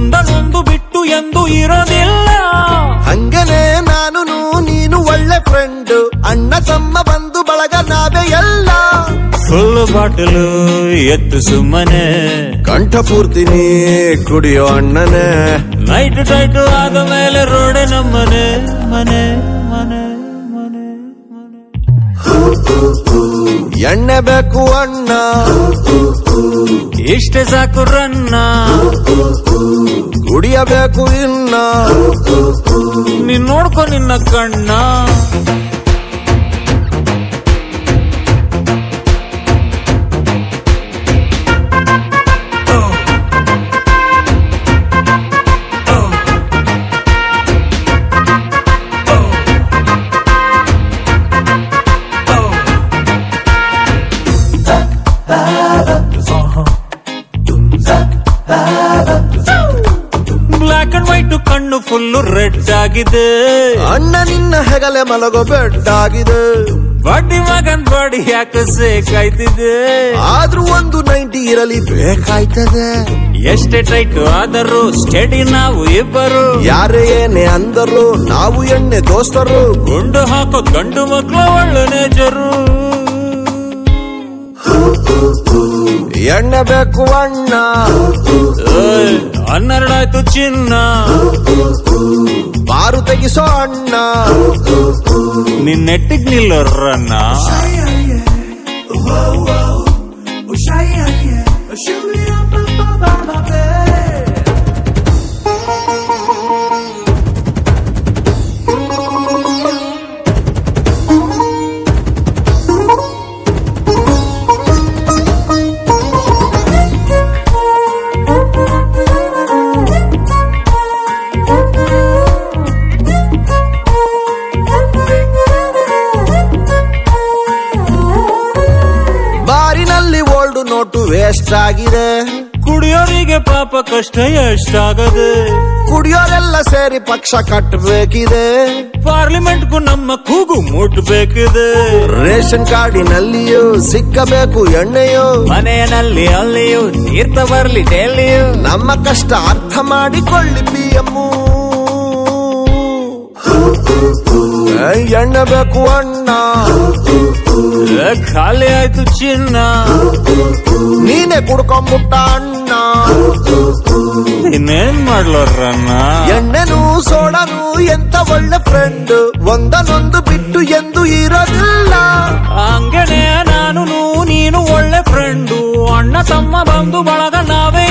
ಒಂದನ್ನೊಂದು ಬಿಟ್ಟು ಎಂದು ಇರೋದಿಲ್ಲ. ಹಂಗನೆ ನಾನು ನೀನು ಒಳ್ಳೆ ಫ್ರೆಂಡ್, ಅಣ್ಣ ತಮ್ಮ ಬಂದು ಬಳಗ ನಾವೇ ಎಲ್ಲ. ಫುಲ್ ಬಾಟಲು ಎತ್ತು ಸುಮ್ಮನೆ, ಕಂಠ ಪೂರ್ತಿ ನೀ ಕುಡಿಯೋ ಅಣ್ಣನೇ. ನೈಟ್ ಟೈಟ್ ಆದ ಮೇಲೆ ರೋಡೆ ನಮ್ಮನೆ ಮನೆ ಮನೆ ಮನೆ ಮನೆ. ಎಣ್ಣೆ ಬೇಕು ಅಣ್ಣ, ಇಷ್ಟೇ ಸಾಕು ರನ್ನ, ಕುಡಿಯಬೇಕು ಇನ್ನ. ನೀನ್ ನೋಡ್ಕೊ ನಿನ್ನ ಕಣ್ಣ. ಬ್ಲಾಕ್ ಅಂಡ್ ವೈಟ್ ಕಣ್ಣು ಫುಲ್ಲು ರೆಡ್ ಆಗಿದೆ, ಅಣ್ಣ ನಿನ್ನ ಹೆಗಲೆ ಮಲಗೋ ಬೆಡ್ ಆಗಿದೆ. ಬಾಡಿ ಮಗನ್ ಬಾಡಿ ಯಾಕೆ ಸೇಕಾಯ್ತಿದೆ, ಆದ್ರೂ ಒಂದು 90 ಇರಲಿ ಬೇಕಾಯ್ತದೆ. ಎಷ್ಟೇ ಟೈಟ್ ಆದರೂ ಸ್ಟಡಿ ನಾವು ಇಬ್ಬರು, ಯಾರೇ ಏನೇ ಅಂದರು ನಾವು ಎಣ್ಣೆ ದೋಸ್ತರು. ಗುಂಡು ಹಾಕೋ ಗಂಡು ಮಕ್ಳ ಒಳ್ಳೆ ನೇಜರು. ಎಣ್ಣೆ ಬೇಕು ಅಣ್ಣ, 12 ಚಿನ್ನ, ಬಾರು ತೆಗಿಸೋ ಅಣ್ಣ. ನಿನ್ನೆಟ್ಟಿಗ್ ನಿಲ್ಲೋರನ್ನ. ಬಾರಿನಲ್ಲಿ ಓಲ್ಡ್ ನೋಟು ವೇಸ್ಟ್ ಆಗಿದೆ, ಕುಡಿಯೋರಿಗೆ ಪಾಪ ಕಷ್ಟ ಎಷ್ಟಾಗದೆ. ಕುಡಿಯೋರೆಲ್ಲ ಸೇರಿ ಪಕ್ಷ ಕಟ್ಟಬೇಕಿದೆ, ಪಾರ್ಲಿಮೆಂಟ್ಗೂ ನಮ್ಮ ಕೂಗು ಮುಟ್ಬೇಕಿದೆ. ರೇಷನ್ ಕಾರ್ಡಿನಲ್ಲಿಯೂ ಸಿಕ್ಕಬೇಕು ಎಣ್ಣೆಯೋ, ಮನೆಯಲ್ಲಿ ಅಲ್ಲಿಯೂ ತೀರ್ಥ ಬರ್ಲಿ ಡೈಲಿಯೂ. ನಮ್ಮ ಕಷ್ಟ ಅರ್ಥ ಮಾಡಿಕೊಳ್ಳಿ ಪಿಎಮ್ಮು. ಎಣ್ಣೆ ಬೇಕು ಅಣ್ಣ, ಖಾಲಿ ಆಯ್ತು ಚಿನ್ನ, ನೀನೆ ಕುಡ್ಕೊಂಬಿಟ್ಟ ಅಣ್ಣ. ಇನ್ನೇನ್ ಮಾಡ್ಲೋರನ್ನ. ಎಣ್ಣೆನು ಸೋಡನು ಎಂತ ಒಳ್ಳೆ ಫ್ರೆಂಡ್, ಒಂದನ್ನೊಂದು ಬಿಟ್ಟು ಎಂದು ಇರೋದಿಲ್ಲ. ಹಂಗನೆ ನಾನು ನೀನು ಒಳ್ಳೆ ಫ್ರೆಂಡು, ಅಣ್ಣ ತಮ್ಮ ಬಂದು ಬಳಗ ನಾವೇ